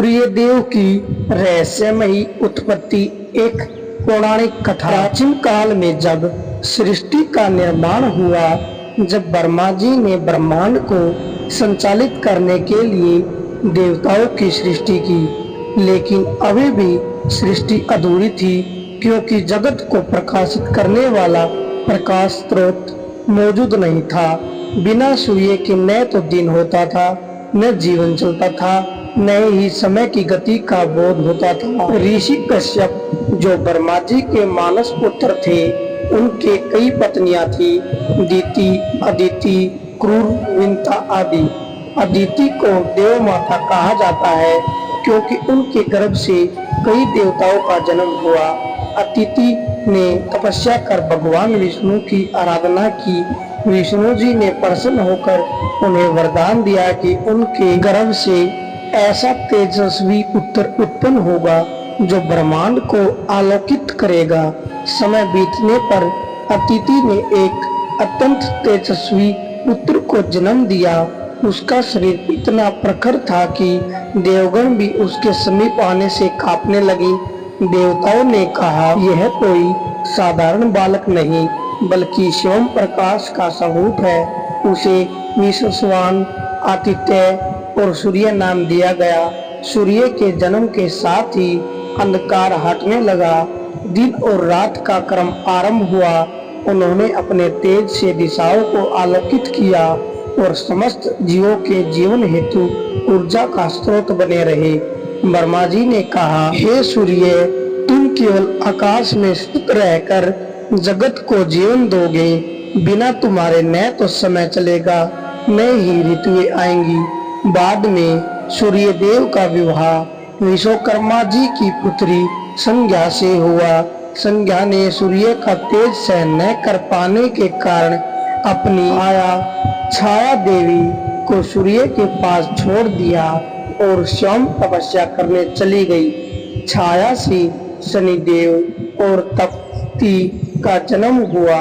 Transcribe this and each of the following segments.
सूर्यदेव की रहस्यमयी उत्पत्ति एक पौराणिक कथा। प्राचीन काल में जब सृष्टि का निर्माण हुआ, जब ब्रह्मा जी ने ब्रह्मांड को संचालित करने के लिए देवताओं की सृष्टि की, लेकिन अभी भी सृष्टि अधूरी थी, क्योंकि जगत को प्रकाशित करने वाला प्रकाश स्रोत मौजूद नहीं था। बिना सूर्य के न तो दिन होता था, न जीवन चलता था, न ही समय की गति का बोध होता था। ऋषि कश्यप, जो ब्रह्मा जी के मानस पुत्र थे, उनके कई पत्नियां थी, दीति, अदिति, क्रूर, विंता आदि। अदिति को देव माता कहा जाता है, क्योंकि उनके गर्भ से कई देवताओं का जन्म हुआ। अदिति ने तपस्या कर भगवान विष्णु की आराधना की। विष्णु जी ने प्रसन्न होकर उन्हें वरदान दिया कि उनके गर्भ से ऐसा तेजस्वी पुत्र उत्पन्न होगा जो ब्रह्मांड को आलोकित करेगा। समय बीतने पर अदिति ने एक अत्यंत तेजस्वी पुत्र को जन्म दिया। उसका शरीर इतना प्रखर था कि देवगण भी उसके समीप आने से कांपने लगी। देवताओं ने कहा, यह कोई साधारण बालक नहीं, बल्कि शिवम प्रकाश का स्वरूप है। उसे विश्वान, आदित्य और सूर्य नाम दिया गया। सूर्य के जन्म के साथ ही अंधकार हटने लगा, दिन और रात का क्रम आरंभ हुआ। उन्होंने अपने तेज से दिशाओं को आलोकित किया और समस्त जीवों के जीवन हेतु ऊर्जा का स्रोत बने रहे। ब्रह्मा जी ने कहा, हे सूर्य, तुम केवल आकाश में स्थित रहकर जगत को जीवन दोगे। बिना तुम्हारे न तो समय चलेगा, न ही ऋतुएं आएंगी। बाद में सूर्य देव का विवाह विश्वकर्मा जी की पुत्री संज्ञा से हुआ। संज्ञा ने सूर्य का तेज सहन न कर पाने के कारण अपनी छाया देवी को सूर्य के पास छोड़ दिया और स्वयं तपस्या करने चली गई। छाया से शनिदेव और तप्ती का जन्म हुआ,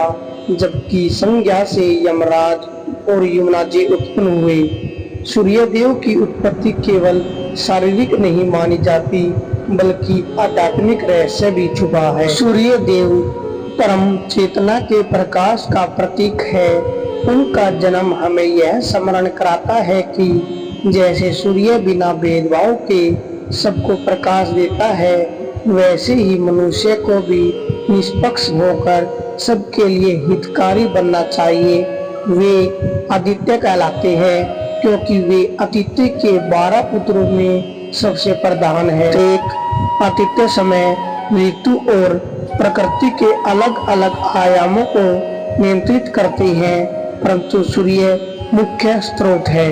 जबकि संज्ञा से यमराज और यमुना जी उत्पन्न हुए। सूर्यदेव की उत्पत्ति केवल शारीरिक नहीं मानी जाती, बल्कि आध्यात्मिक रहस्य भी छुपा है। सूर्यदेव परम चेतना के प्रकाश का प्रतीक है। उनका जन्म हमें यह स्मरण कराता है कि जैसे सूर्य बिना भेदभाव के सबको प्रकाश देता है, वैसे ही मनुष्य को भी निष्पक्ष होकर सबके लिए हितकारी बनना चाहिए। वे आदित्य कहलाते हैं, क्योंकि वे आदित्य के 12 पुत्रों में सबसे प्रधान है। एक आदित्य समय, ऋतु और प्रकृति के अलग अलग आयामों को नियंत्रित करते हैं, परंतु सूर्य मुख्य स्रोत है।